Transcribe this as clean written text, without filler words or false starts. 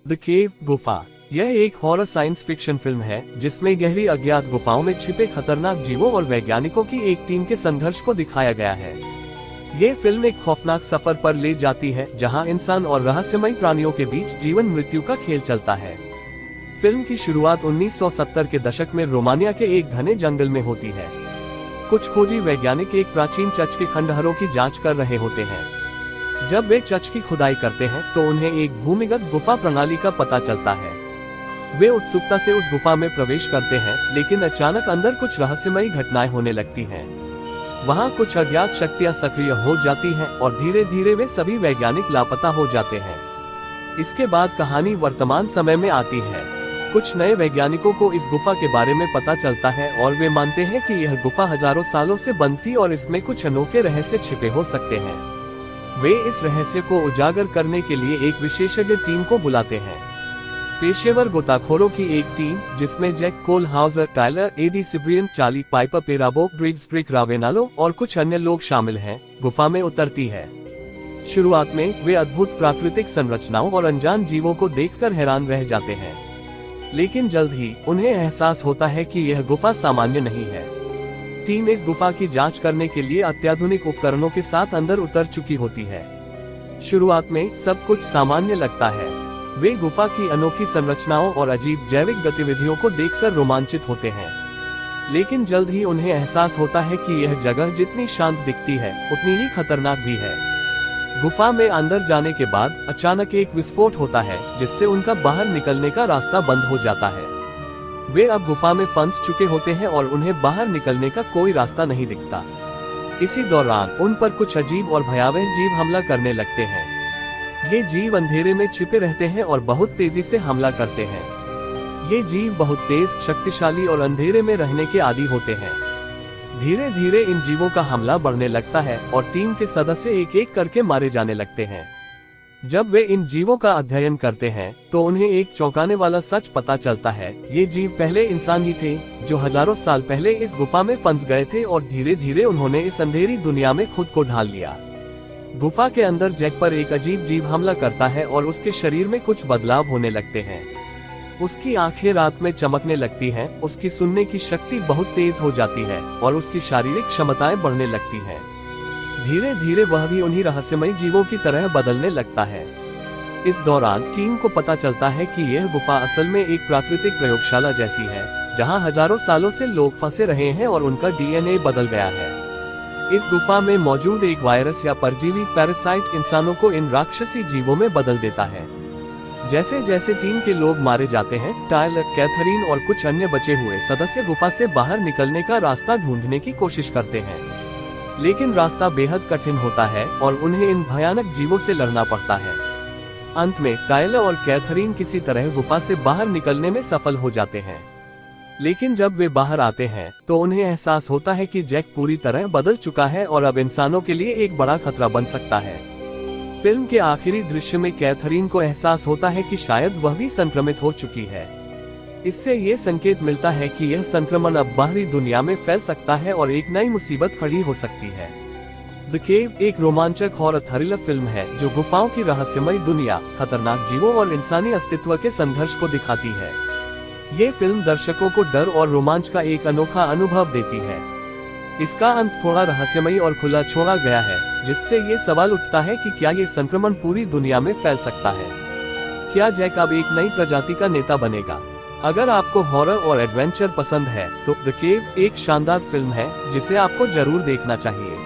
The cave गुफा। यह एक हॉरर साइंस फिक्शन फिल्म है जिसमें गहरी अज्ञात गुफाओं में छिपे खतरनाक जीवों और वैज्ञानिकों की एक टीम के संघर्ष को दिखाया गया है। ये फिल्म एक खौफनाक सफर पर ले जाती है जहां इंसान और रहस्यमयी प्राणियों के बीच जीवन मृत्यु का खेल चलता है। फिल्म की शुरुआत 1970 के दशक में रोमानिया के एक घने जंगल में होती है। कुछ खोजी वैज्ञानिक एक प्राचीन चर्च के खंडहरों की जांच कर रहे होते हैं। जब वे चर्च की खुदाई करते हैं तो उन्हें एक भूमिगत गुफा प्रणाली का पता चलता है। वे उत्सुकता से उस गुफा में प्रवेश करते हैं, लेकिन अचानक अंदर कुछ रहस्यमयी घटनाएं होने लगती हैं। वहां कुछ अज्ञात शक्तियां सक्रिय हो जाती हैं और धीरे धीरे वे सभी वैज्ञानिक लापता हो जाते हैं। इसके बाद कहानी वर्तमान समय में आती है। कुछ नए वैज्ञानिकों को इस गुफा के बारे में पता चलता है और वे मानते हैं कि यह गुफा हजारों सालों से बंद थी और इसमें कुछ अनोखे रहस्य छिपे हो सकते हैं। वे इस रहस्य को उजागर करने के लिए एक विशेषज्ञ टीम को बुलाते हैं। पेशेवर गोताखोरों की एक टीम जिसमें Jack Kolhauser, Tyler Eddie Cibrian, Charlie Piper, Perabo Briggs, Brick Ravenalo और कुछ अन्य लोग शामिल हैं, गुफा में उतरती है। शुरुआत में वे अद्भुत प्राकृतिक संरचनाओं और अनजान जीवों को देखकर हैरान रह जाते हैं, लेकिन जल्द ही उन्हें एहसास होता है कि यह गुफा सामान्य नहीं है। टीम इस गुफा की जांच करने के लिए अत्याधुनिक उपकरणों के साथ अंदर उतर चुकी होती है। शुरुआत में सब कुछ सामान्य लगता है। वे गुफा की अनोखी संरचनाओं और अजीब जैविक गतिविधियों को देखकर रोमांचित होते हैं, लेकिन जल्द ही उन्हें एहसास होता है कि यह जगह जितनी शांत दिखती है उतनी ही खतरनाक भी है। गुफा में अंदर जाने के बाद अचानक एक विस्फोट होता है जिससे उनका बाहर निकलने का रास्ता बंद हो जाता है। वे अब गुफा में फंस चुके होते हैं और उन्हें बाहर निकलने का कोई रास्ता नहीं दिखता। इसी दौरान उन पर कुछ अजीब और भयावह जीव हमला करने लगते हैं। ये जीव अंधेरे में छिपे रहते हैं और बहुत तेजी से हमला करते हैं। ये जीव बहुत तेज, शक्तिशाली और अंधेरे में रहने के आदी होते हैं। धीरे धीरे इन जीवों का हमला बढ़ने लगता है और टीम के सदस्य एक एक करके मारे जाने लगते हैं। जब वे इन जीवों का अध्ययन करते हैं तो उन्हें एक चौंकाने वाला सच पता चलता है। ये जीव पहले इंसान ही थे जो हजारों साल पहले इस गुफा में फंस गए थे और धीरे धीरे उन्होंने इस अंधेरी दुनिया में खुद को ढाल लिया। गुफा के अंदर जैक पर एक अजीब जीव हमला करता है और उसके शरीर में कुछ बदलाव होने लगते हैं। उसकी आंखें रात में चमकने लगती हैं, उसकी सुनने की शक्ति बहुत तेज हो जाती है और उसकी शारीरिक क्षमताएं बढ़ने लगती हैं। धीरे धीरे वह भी उन्हीं रहस्यमयी जीवों की तरह बदलने लगता है। इस दौरान टीम को पता चलता है कि यह गुफा असल में एक प्राकृतिक प्रयोगशाला जैसी है, जहां हजारों सालों से लोग फंसे रहे हैं और उनका डीएनए बदल गया है। इस गुफा में मौजूद एक वायरस या परजीवी पैरासाइट इंसानों को इन राक्षसी जीवों में बदल देता है। जैसे जैसे टीम के लोग मारे जाते हैं, टायलर, कैथरीन और कुछ अन्य बचे हुए सदस्य गुफा से बाहर निकलने का रास्ता ढूंढने की कोशिश करते हैं, लेकिन रास्ता बेहद कठिन होता है और उन्हें इन भयानक जीवों से लड़ना पड़ता है। अंत में टायलर और कैथरीन किसी तरह गुफा से बाहर निकलने में सफल हो जाते हैं, लेकिन जब वे बाहर आते हैं तो उन्हें एहसास होता है कि जैक पूरी तरह बदल चुका है और अब इंसानों के लिए एक बड़ा खतरा बन सकता है। फिल्म के आखिरी दृश्य में कैथरीन को एहसास होता है कि शायद वह भी संक्रमित हो चुकी है। इससे ये संकेत मिलता है कि यह संक्रमण अब बाहरी दुनिया में फैल सकता है और एक नई मुसीबत खड़ी हो सकती है। द केव एक रोमांचक हॉरर थ्रिलर फिल्म है जो गुफाओं की रहस्यमयी दुनिया, खतरनाक जीवों और इंसानी अस्तित्व के संघर्ष को दिखाती है। ये फिल्म दर्शकों को डर और रोमांच का एक अनोखा अनुभव देती है। इसका अंत थोड़ा रहस्यमयी और खुला छोड़ा गया है, जिससे ये सवाल उठता है कि क्या ये संक्रमण पूरी दुनिया में फैल सकता है? क्या जैक अब एक नई प्रजाति का नेता बनेगा? अगर आपको हॉरर और एडवेंचर पसंद है तो द केव एक शानदार फिल्म है जिसे आपको जरूर देखना चाहिए।